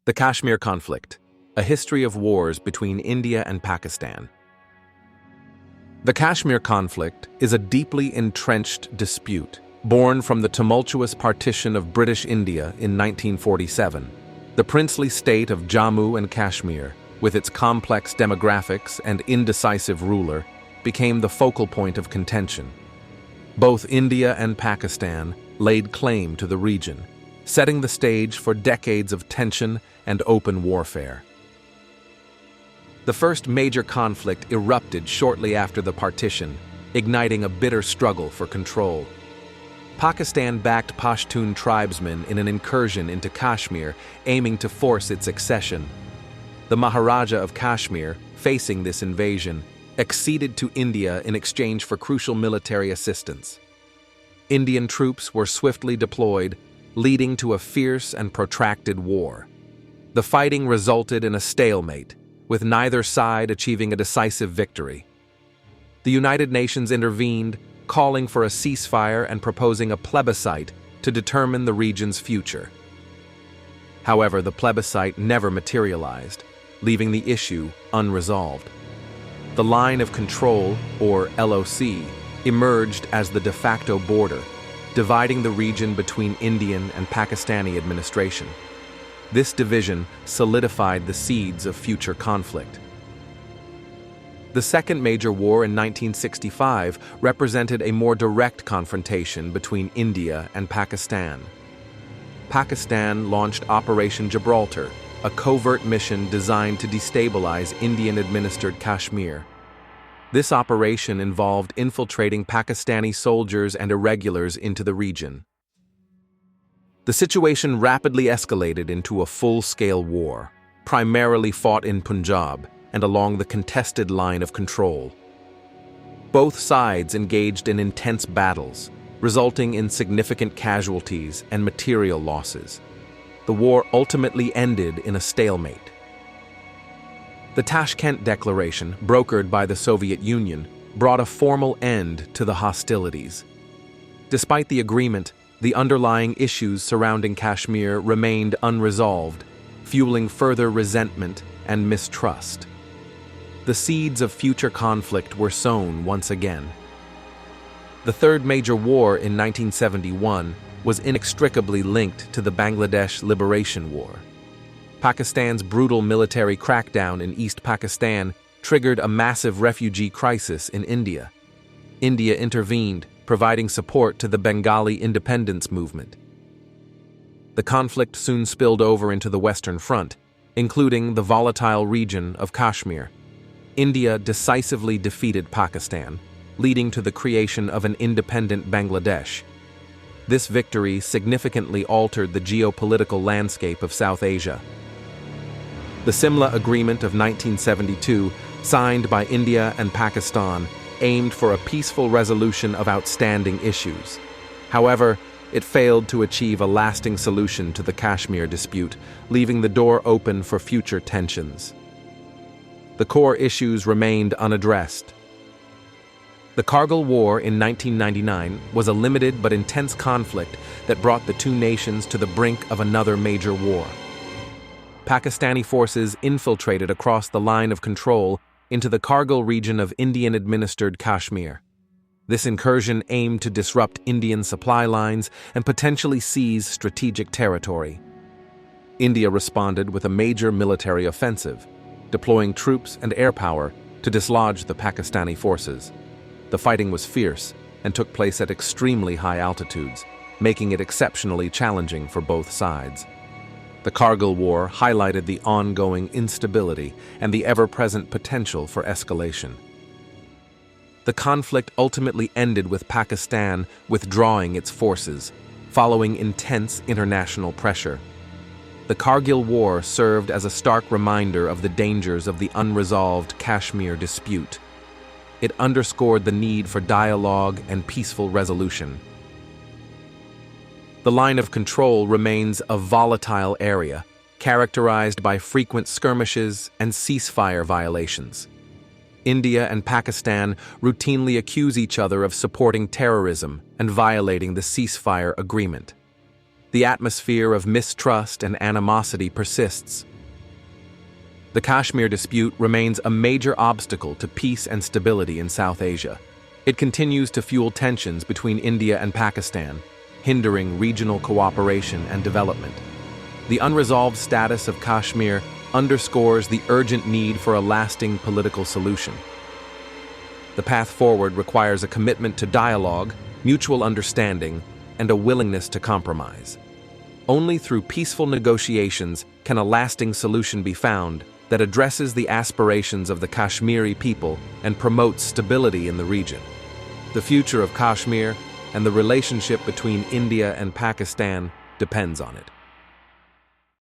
The Kashmir Conflict, a history of wars between India and Pakistan. The Kashmir conflict is a deeply entrenched dispute, born from the tumultuous partition of British India in 1947. The princely state of Jammu and Kashmir, with its complex demographics and indecisive ruler, became the focal point of contention. Both India and Pakistan laid claim to the region, setting the stage for decades of tension and open warfare. The first major conflict erupted shortly after the partition, igniting a bitter struggle for control. Pakistan backed Pashtun tribesmen in an incursion into Kashmir, aiming to force its accession. The Maharaja of Kashmir, facing this invasion, acceded to India in exchange for crucial military assistance. Indian troops were swiftly deployed, leading to a fierce and protracted war. The fighting resulted in a stalemate, with neither side achieving a decisive victory. The United Nations intervened, calling for a ceasefire and proposing a plebiscite to determine the region's future. However, the plebiscite never materialized, leaving the issue unresolved. The line of control, or LOC, emerged as the de facto border, dividing the region between Indian and Pakistani administration. This division solidified the seeds of future conflict. The second major war in 1965 represented a more direct confrontation between India and Pakistan. Pakistan launched Operation Gibraltar, a covert mission designed to destabilize Indian-administered Kashmir. This operation involved infiltrating Pakistani soldiers and irregulars into the region. The situation rapidly escalated into a full-scale war, primarily fought in Punjab and along the contested line of control. Both sides engaged in intense battles, resulting in significant casualties and material losses. The war ultimately ended in a stalemate. The Tashkent Declaration, brokered by the Soviet Union, brought a formal end to the hostilities. Despite the agreement, the underlying issues surrounding Kashmir remained unresolved, fueling further resentment and mistrust. The seeds of future conflict were sown once again. The third major war in 1971 was inextricably linked to the Bangladesh Liberation War. Pakistan's brutal military crackdown in East Pakistan triggered a massive refugee crisis in India. India intervened, providing support to the Bengali independence movement. The conflict soon spilled over into the Western Front, including the volatile region of Kashmir. India decisively defeated Pakistan, leading to the creation of an independent Bangladesh. This victory significantly altered the geopolitical landscape of South Asia. The Simla Agreement of 1972, signed by India and Pakistan, aimed for a peaceful resolution of outstanding issues. However, it failed to achieve a lasting solution to the Kashmir dispute, leaving the door open for future tensions. The core issues remained unaddressed. The Kargil War in 1999 was a limited but intense conflict that brought the two nations to the brink of another major war. Pakistani forces infiltrated across the line of control into the Kargil region of Indian-administered Kashmir. This incursion aimed to disrupt Indian supply lines and potentially seize strategic territory. India responded with a major military offensive, deploying troops and air power to dislodge the Pakistani forces. The fighting was fierce and took place at extremely high altitudes, making it exceptionally challenging for both sides. The Kargil War highlighted the ongoing instability and the ever-present potential for escalation. The conflict ultimately ended with Pakistan withdrawing its forces, following intense international pressure. The Kargil War served as a stark reminder of the dangers of the unresolved Kashmir dispute. It underscored the need for dialogue and peaceful resolution. The line of control remains a volatile area, characterized by frequent skirmishes and ceasefire violations. India and Pakistan routinely accuse each other of supporting terrorism and violating the ceasefire agreement. the atmosphere of mistrust and animosity persists. The Kashmir dispute remains a major obstacle to peace and stability in South Asia. It continues to fuel tensions between India and Pakistan, hindering regional cooperation and development. The unresolved status of Kashmir underscores the urgent need for a lasting political solution. The path forward requires a commitment to dialogue, mutual understanding, and a willingness to compromise. Only through peaceful negotiations can a lasting solution be found that addresses the aspirations of the Kashmiri people and promotes stability in the region. The future of Kashmir and the relationship between India and Pakistan depends on it.